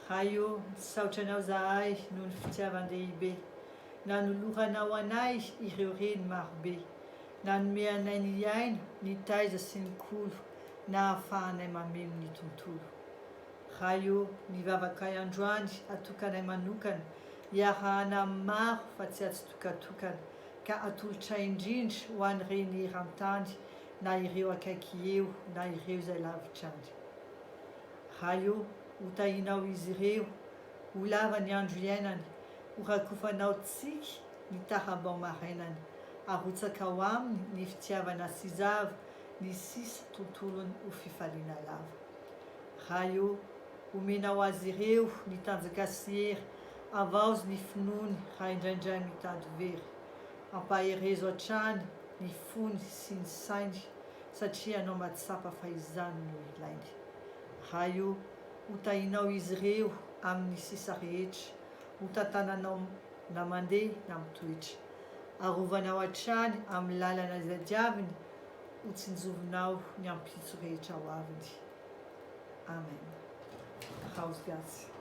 Haio, saotranao zahay noho ny fitiavan-dehibe. Nanoloranao anay ireo reny marobe. Nanome anay ny aina, ny taiza sy ny kolo, na ahafahanay mameno ny tontolo. Haio, ny vavakay androany atokanay manokana, iarahana amin'ny maro fa tsy atsitokatokana, ka atolotray indrindra ho an'ireny eran-tany, na ireo akaiky eo, na ireo izay lavitrany. Haio, ho tahinao izy ireo, ho lava ny andro iainany, ho rakofanao tsiky ny tahabao marainany, arotsaka ho aminy ny fitiavana sy zava, ny sisa tontolony ho fifaliana lava. Haio, omenao azy ireo ny tanjaka sy hery, avaozy ny finoany raha indraindray mitady very. Ampaherezo hatrany ny fony sy ny sainy, satria anao mahatsapa fa izany no ilainy. Haio, ho tahinao izy ireo amin'ny sisa rehetra, ho tantananao na mandeha na mitoetra. Arovanao hatrany amin'ny lalana izay diaviny, ho tsinjovinao ny ampitso rehetra ho aviny. Amen. Raus grazie.